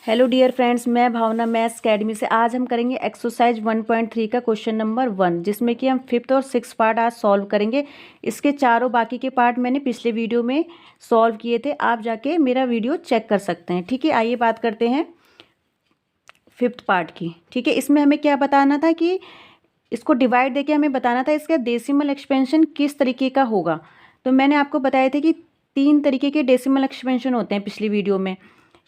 Hello dear friends, मैं भावना maths academy से। आज हम करेंगे एक्सरसाइज 1.3 का क्वेश्चन नंबर 1, जिसमें कि हम 5th और 6th पार्ट आज सॉल्व करेंगे। इसके चारों बाकी के पार्ट मैंने पिछले वीडियो में सॉल्व किए थे, आप जाके मेरा वीडियो चेक कर सकते हैं। ठीक है, आइए बात करते हैं 5th पार्ट की। ठीक है, इसमें हमें क्या बताना था कि इसको डिवाइड देके हमें बताना था इसका डेसिमल एक्सपेंशन किस तरीके का होगा। तो मैंने आपको बताया था कि 3 तरीके के डेसिमल एक्सपेंशन होते हैं पिछली वीडियो में।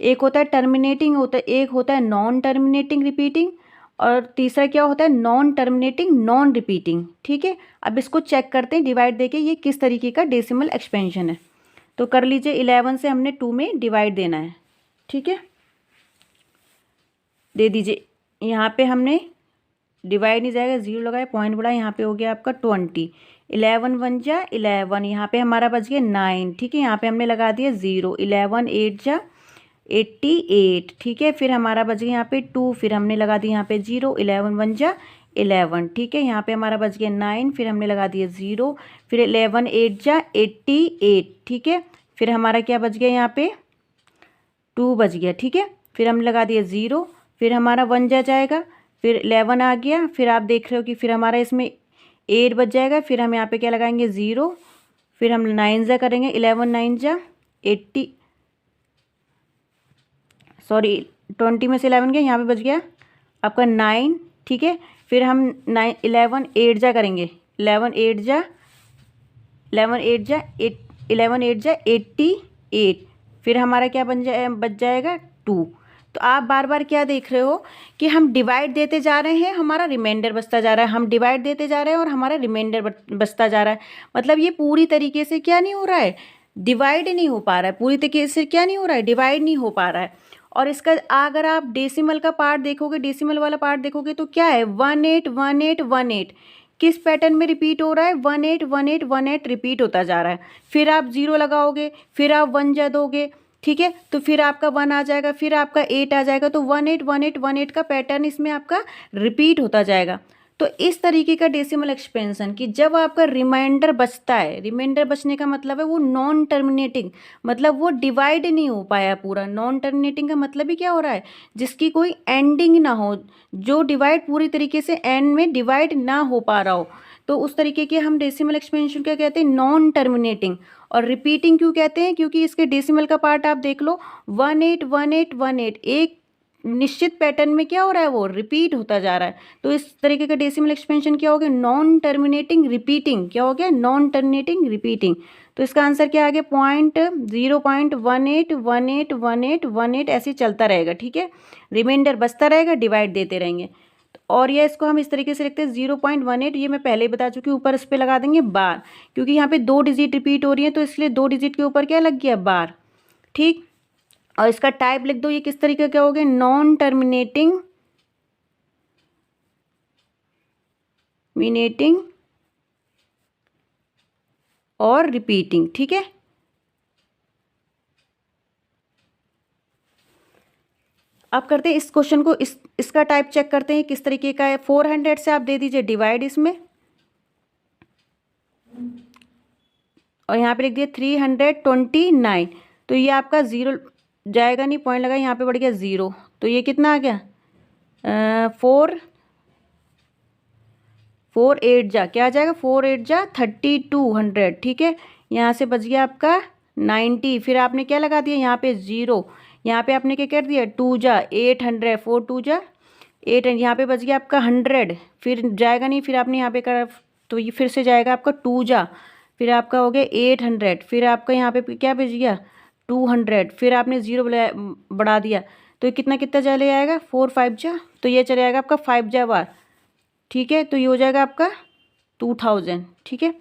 एक होता है टर्मिनेटिंग, होता है एक होता है नॉन टर्मिनेटिंग रिपीटिंग, और तीसरा क्या होता है नॉन टर्मिनेटिंग नॉन रिपीटिंग। ठीक है, अब इसको चेक करते हैं डिवाइड देके ये किस तरीके का डेसिमल एक्सपेंशन है। तो कर लीजिए, 11 से हमने 2 में डिवाइड देना है। ठीक है, दे दीजिए। यहाँ पे हमने डिवाइड नहीं जाएगा, 0 लगाए, पॉइंट बढ़ा, यहाँ पे हो गया आपका 20। 11 1 जा 11, यहाँ पे हमारा बच गया 9। ठीक है, यहाँ पे हमने लगा दिया 0। 11 8 जा 88। ठीक है, फिर हमारा बच गया यहाँ पे 2, फिर हमने लगा दिया यहाँ पे 0। 11 1 जा 11। ठीक है, यहाँ पे हमारा बच गया 9, फिर हमने लगा दिया 0। फिर 11 8 जा 88। ठीक है, फिर हमारा क्या बच गया यहाँ पे 2 बच गया। ठीक है, फिर हमने लगा दिया 0, फिर हमारा 1 जा जाएगा, फिर 11 आ गया, फिर आप देख रहे हो कि फिर हमारा इसमें 8 बच जाएगा। फिर हम यहाँ पे क्या लगाएंगे 0, फिर हम 9 जा करेंगे, 11 9 जा 80, सॉरी 20 में से 11 गया, यहाँ पे बच गया आपका 9। ठीक है, फिर हम 11 8 जा करेंगे, 11 8 जा 88। फिर हमारा क्या बच जाएगा 2। तो आप बार बार क्या देख रहे हो कि हम डिवाइड देते जा रहे हैं, हमारा रिमाइंडर बचता जा रहा है, हम डिवाइड देते जा रहे हैं और हमारा रिमाइंडर बचता जा रहा है। मतलब ये पूरी तरीके से क्या नहीं हो रहा है, डिवाइड नहीं हो पा रहा है, पूरी तरीके से क्या नहीं हो रहा है, डिवाइड नहीं हो पा रहा है। और इसका अगर आप डेसिमल का पार्ट देखोगे, डेसिमल वाला पार्ट देखोगे तो क्या है 18 18 18 किस पैटर्न में रिपीट हो रहा है, 18 18 18 रिपीट होता जा रहा है। फिर आप 0 लगाओगे, फिर आप 1 जा दोगे। ठीक है, तो फिर आपका 1 आ जाएगा, फिर आपका 8 आ जाएगा। तो 18 18 18 का पैटर्न इसमें आपका रिपीट होता जाएगा। तो इस तरीके का डेसिमल एक्सपेंशन कि जब आपका रिमाइंडर बचता है, रिमाइंडर बचने का मतलब है वो नॉन टर्मिनेटिंग, मतलब वो डिवाइड नहीं हो पाया पूरा। नॉन टर्मिनेटिंग का मतलब ही क्या हो रहा है, जिसकी कोई एंडिंग ना हो, जो डिवाइड पूरी तरीके से एंड में डिवाइड ना हो पा रहा हो, तो उस तरीके के हम डेसिमल एक्सपेंशन क्या कहते हैं, नॉन टर्मिनेटिंग। और रिपीटिंग क्यों कहते हैं, क्योंकि इसके डेसिमल का पार्ट आप देख लो, 18 18 18 एक निश्चित पैटर्न में क्या हो रहा है, वो रिपीट होता जा रहा है। तो इस तरीके का डेसिमल एक्सपेंशन क्या हो गया, नॉन टर्मिनेटिंग रिपीटिंग। क्या हो गया, नॉन टर्मिनेटिंग रिपीटिंग। तो इसका आंसर क्या आ गया, 0.18181818 ऐसे चलता रहेगा। ठीक है, रिमाइंडर बचता रहेगा, डिवाइड देते रहेंगे। और ये इसको हम इस तरीके से लिखते हैं 0.18, ये मैं पहले ही बता चुकी हूँ। ऊपर इस पर लगा देंगे बार, क्योंकि यहाँ पे 2 डिजिट रिपीट हो रही है, तो इसलिए 2 डिजिट के ऊपर क्या लग गया, बार। ठीक, और इसका टाइप लिख दो, ये किस तरीके का हो गया, नॉन टर्मिनेटिंग और रिपीटिंग। ठीक है, अब करते हैं इस क्वेश्चन को, इसका टाइप चेक करते हैं किस तरीके का है। 400 से आप दे दीजिए डिवाइड इसमें, और यहाँ पे लिख दिया 329। तो ये आपका 0 जाएगा नहीं, पॉइंट लगा, यहाँ पे बढ़ गया 0। तो ये कितना आ गया, 4 8 जा क्या आ जाएगा, 4 8 जा 3200। ठीक है, यहाँ से बच गया आपका 90। फिर आपने क्या लगा दिया यहाँ पे 0, यहाँ पे आपने क्या कर दिया 2 जा 800, 4 2 जा 8, यहाँ पे बच गया आपका 100। फिर जाएगा नहीं, फिर आपने यहाँ पे करा, तो ये फिर से जाएगा आपका 2 जा, फिर आपका हो गया 800, फिर आपका यहाँ पे क्या बच गया 200, फिर आपने 0 बढ़ा दिया, तो ये कितना कितना चले आएगा 4 5 जा, तो ये चले आएगा आपका 5 जा बार। ठीक है, तो ये हो जाएगा आपका 2000। ठीक है,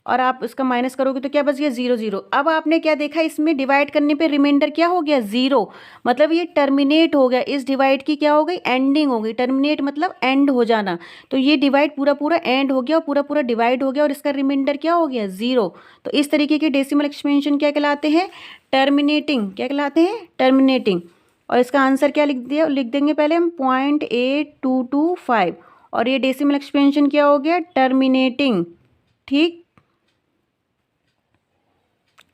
और आप इसका माइनस करोगे तो क्या बच गया 0 0। अब आपने क्या देखा, इसमें डिवाइड करने पे रिमाइंडर क्या हो गया 0, मतलब ये टर्मिनेट हो गया। इस डिवाइड की क्या हो गई, एंडिंग हो गई। टर्मिनेट मतलब एंड हो जाना। तो ये डिवाइड पूरा पूरा एंड हो गया और पूरा पूरा डिवाइड हो गया, और इसका रिमाइंडर क्या हो गया 0। तो इस तरीके के डेसिमल एक्सपेंशन क्या कहलाते हैं, टर्मिनेटिंग। क्या कहलाते हैं, टर्मिनेटिंग। और इसका आंसर क्या लिख देंगे पहले हम 0.8225, और ये डेसिमल एक्सपेंशन क्या हो गया, टर्मिनेटिंग। ठीक,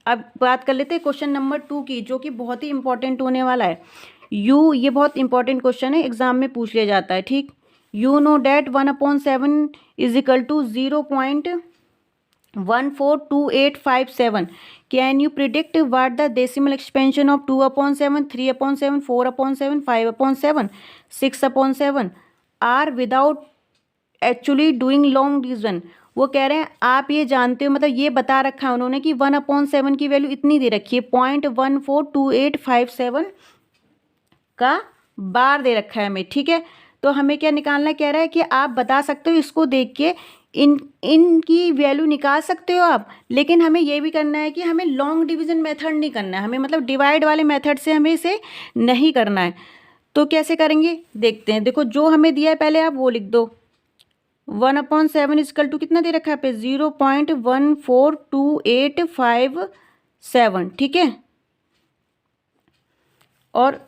अब बात कर लेते हैं क्वेश्चन नंबर 2 की, जो कि बहुत ही इंपॉर्टेंट होने वाला है। यू, ये बहुत इंपॉर्टेंट क्वेश्चन है, एग्जाम में पूछ लिया जाता है, ठीक। You know that 1/7 is equal to 0.142857. Can you predict what the decimal expansion of 2/7, 3/7, 4/7, 5/7, 6/7 are without actually doing long division. वो कह रहे हैं आप ये जानते हो, मतलब ये बता रखा है उन्होंने कि 1/7 की वैल्यू इतनी दे रखी है, 0.142857 का बार दे रखा है हमें, ठीक है। तो हमें क्या निकालना कह रहा है कि आप बता सकते हो, इसको देख के इनकी वैल्यू निकाल सकते हो आप, लेकिन हमें ये भी करना है कि हमें लॉन्ग डिवीजन मेथड नहीं करना है, हमें मतलब डिवाइड वाले मेथड से हमें इसे नहीं करना है। तो कैसे करेंगे देखते हैं। देखो जो हमें दिया है पहले आप वो लिख दो। 1/7 इजकल टू कितना दे रखा है पे 0.142857, ठीक है। और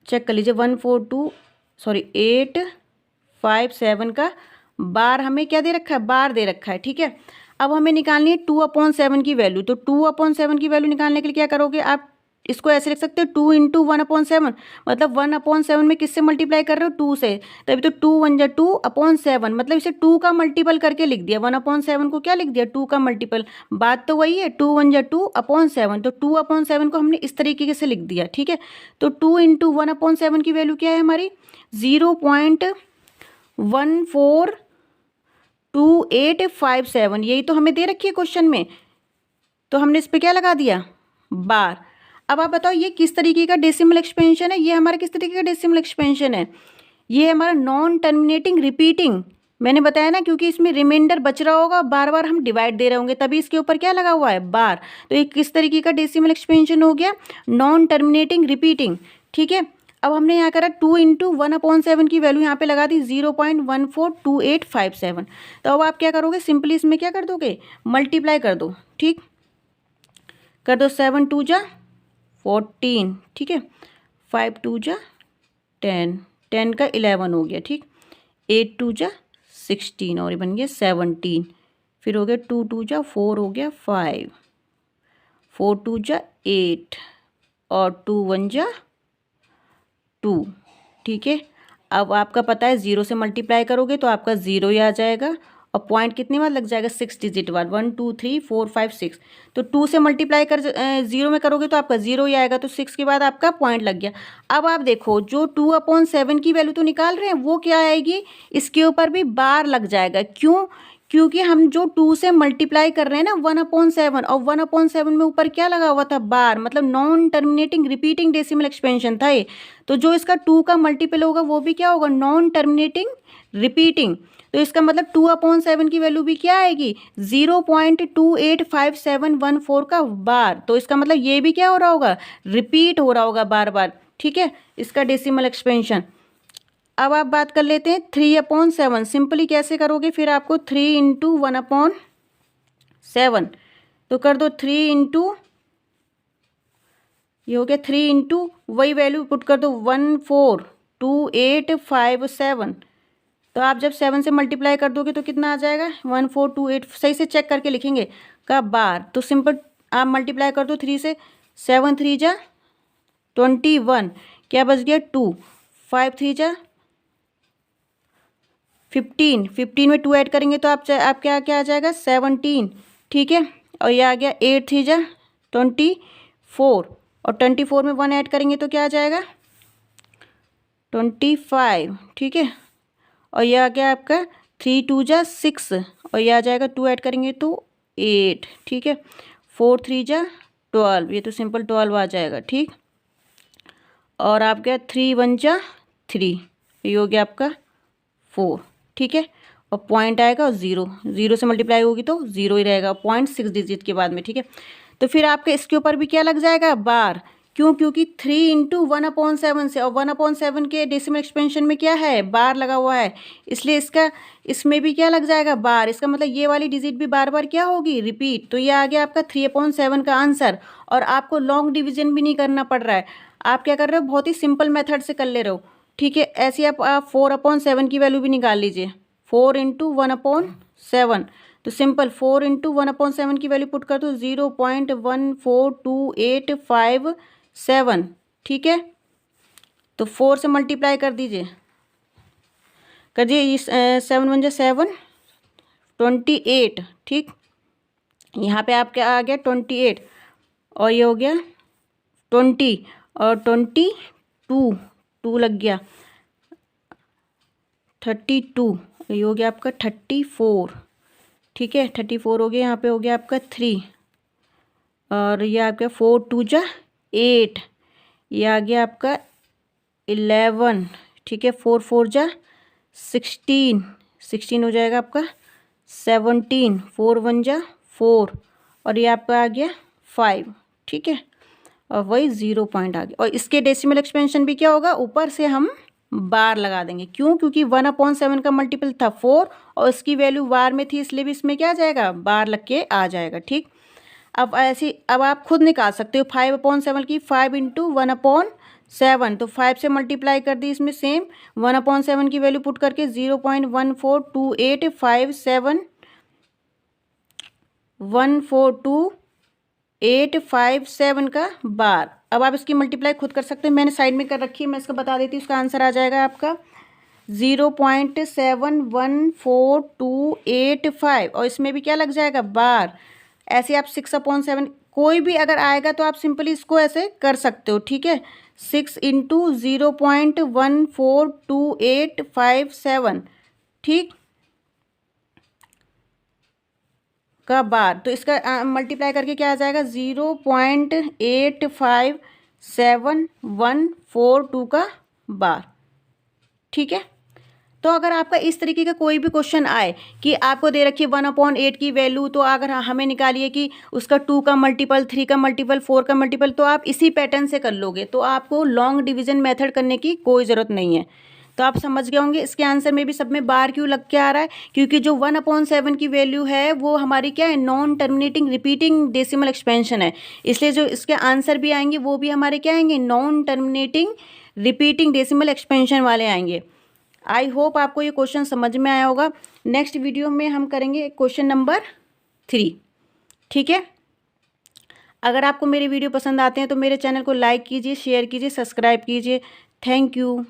चेक कर लीजिए 857 का बार हमें क्या दे रखा है, बार दे रखा है, ठीक है। अब हमें निकालनी है 2/7 की वैल्यू। तो 2/7 की वैल्यू निकालने के लिए क्या करोगे आप, इसको ऐसे लिख सकते हो 2 इंटू 1/7, मतलब 1/7 में किससे मल्टीप्लाई कर रहे हो, 2 से, तभी तो 2 1 जा 2/7, मतलब इसे 2 का मल्टीपल करके लिख दिया। 1/7 को क्या लिख दिया, 2 का मल्टीपल, बात तो वही है, 2 1 जा 2/7, तो 2/7 को हमने इस तरीके से लिख दिया, ठीक है। तो 2 इंटू 1/7 की वैल्यू क्या है हमारी 0.142857, यही तो हमें दे रखी है क्वेश्चन में, तो हमने इस पर क्या लगा दिया, बार। अब आप बताओ ये किस तरीके का डेसिमल एक्सपेंशन है, ये हमारा किस तरीके का डेसिमल एक्सपेंशन है, ये हमारा नॉन टर्मिनेटिंग रिपीटिंग। मैंने बताया ना, क्योंकि इसमें रिमाइंडर बच रहा होगा, बार बार हम डिवाइड दे रहे होंगे, तभी इसके ऊपर क्या लगा हुआ है, बार। तो ये किस तरीके का डेसिमल एक्सपेंशन हो गया, नॉन टर्मिनेटिंग रिपीटिंग, ठीक है। अब हमने यहाँ करा 2 इंटू 1/7 की वैल्यू यहाँ पे लगा दी 0.142857। तो अब आप क्या करोगे, सिंपली इसमें क्या कर दोगे, मल्टीप्लाई कर दो, ठीक, कर दो। 7 2 जा 14, ठीक है, 5 2 जा 10, 10 का 11 हो गया, ठीक, 8 2 जा 16 और ये बन गया 17, फिर हो गया 2 2 जा 4 हो गया 5, 4 2 जा 8 और 2 1 जा 2, ठीक है। अब आपका पता है 0 से मल्टीप्लाई करोगे तो आपका 0 ही आ जाएगा, और पॉइंट कितनी बार लग जाएगा, 6 डिजिट बाद, 1 2 3 4 5 6। तो 2 से मल्टीप्लाई कर 0 में करोगे तो आपका 0 ही आएगा, तो 6 के बाद आपका पॉइंट लग गया। अब आप देखो जो 2/7 की वैल्यू तो निकाल रहे हैं वो क्या आएगी, इसके ऊपर भी बार लग जाएगा, क्यों, क्योंकि हम जो 2 से मल्टीप्लाई कर रहे हैं ना 1/7, और 1/7 में ऊपर क्या लगा हुआ था, बार, मतलब non terminating repeating decimal expansion था ये। तो जो इसका 2 का मल्टीपल होगा वो भी क्या होगा, नॉन टर्मिनेटिंग रिपीटिंग। तो इसका मतलब 2/7 की वैल्यू भी क्या आएगी, 0.285714 का बार। तो इसका मतलब ये भी क्या हो रहा होगा, रिपीट हो रहा होगा बार बार, ठीक है, इसका डेसिमल एक्सपेंशन। अब आप बात कर लेते हैं 3/7, सिंपली कैसे करोगे, फिर आपको 3 इंटू 1/7, तो कर दो 3 इंटू, ये हो गया 3 इंटू वही वैल्यू पुट कर दो 14287। तो आप जब 7 से मल्टीप्लाई कर दोगे तो कितना आ जाएगा, 1428, सही से चेक करके लिखेंगे का बार। तो सिंपल आप मल्टीप्लाई कर दो 3 से, 7 3 जा 21, क्या बच गया 2, 5 3 जा 15, 15 में 2 ऐड करेंगे तो आप क्या क्या आ जाएगा 17, ठीक है। और ये आ गया 8 3 जा 24, और 24 में 1 ऐड करेंगे तो क्या आ जाएगा 25, ठीक है। और यह आ गया आपका 3 2 जा 6, और यह आ जाएगा 2 ऐड करेंगे तो 8, ठीक है। 4 3 जा 12, ये तो सिंपल 12 आ जाएगा, ठीक। और आप गया 3 1 जा 3, ये हो गया आपका 4, ठीक है। और पॉइंट आएगा और 0, 0 से मल्टीप्लाई होगी तो 0 ही रहेगा, पॉइंट 6 डिजिट के बाद में, ठीक है। तो फिर आपके इसके ऊपर भी क्या लग जाएगा, बार, क्यों, क्योंकि 3 इंटू 1/7 से, और 1/7 के डेसिमल एक्सपेंशन में क्या है, बार लगा हुआ है, इसलिए इसका इसमें भी क्या लग जाएगा, बार। इसका मतलब ये वाली डिजिट भी बार बार क्या होगी, रिपीट। तो ये आ गया आपका 3/7 का आंसर, और आपको लॉन्ग डिवीजन भी नहीं करना पड़ रहा है, आप क्या कर रहे हो, बहुत ही सिंपल मेथड से कर ले रहे हो, ठीक है। ऐसे आप 4/7 की वैल्यू भी निकाल लीजिए, 4 इंटू 1/7, तो सिंपल 4 इंटू 1/7 की वैल्यू पुट कर दो 0.14287, ठीक है। तो 4 से मल्टीप्लाई कर दीजिए, करिए। 7 × 7 28, ठीक। यहाँ पे आपके आ गया 28 और ये हो गया 20 और 22, 2 लग गया 32, ये हो गया आपका 34, ठीक है। 34 हो गया, यहाँ पे हो गया आपका 3 और ये आपका 4 × 2 = 8, ये आ गया आपका 11, ठीक है। 4 × 4 = 16, 16 हो जाएगा आपका 17, 4 × 1 = 4 और ये आपका आ गया 5, ठीक है। और वही 0 पॉइंट आ गया। और इसके डेसिमल एक्सपेंशन भी क्या होगा, ऊपर से हम बार लगा देंगे। क्यों? क्योंकि 1/7 का मल्टीपल था 4 और इसकी वैल्यू बार में थी, इसलिए भी इसमें क्या आ जाएगा, बार लग के आ जाएगा, ठीक। अब आप खुद निकाल सकते हो 5/7 की, 5 × 1/7, तो 5 से मल्टीप्लाई कर दी इसमें सेम 1/7 की वैल्यू पुट करके 0.14285 का बार। अब आप इसकी मल्टीप्लाई खुद कर सकते हैं, मैंने साइड में कर रखी है, मैं इसको बता देती हूँ। इसका आंसर आ जाएगा आपका 0.714285 और इसमें भी क्या लग जाएगा, बार। ऐसे आप 6/7 कोई भी अगर आएगा तो आप सिंपली इसको ऐसे कर सकते हो, ठीक है। 6 × 0.14285, ठीक, का बार। तो इसका मल्टीप्लाई करके क्या आ जाएगा, 0.857142 का बार, ठीक है। तो अगर आपका इस तरीके का कोई भी क्वेश्चन आए कि आपको दे रखी है 1/8 की वैल्यू, तो अगर हमें निकालिए कि उसका 2 का मल्टीपल, 3 का मल्टीपल, 4 का मल्टीपल, तो आप इसी पैटर्न से कर लोगे, तो आपको लॉन्ग डिवीजन मेथड करने की कोई ज़रूरत नहीं है। तो आप समझ गए होंगे इसके आंसर में भी सब में बार क्यों लग के आ रहा है, क्योंकि जो 1/7 की वैल्यू है वो हमारी क्या है, non terminating repeating decimal expansion है, इसलिए जो इसके आंसर भी आएंगे वो भी हमारे क्या आएंगे, non terminating repeating decimal expansion वाले आएंगे। आई होप आपको ये क्वेश्चन समझ में आया होगा। नेक्स्ट वीडियो में हम करेंगे क्वेश्चन नंबर 3, ठीक है। अगर आपको मेरे वीडियो पसंद आते हैं तो मेरे चैनल को लाइक कीजिए, शेयर कीजिए, सब्सक्राइब कीजिए। Thank you.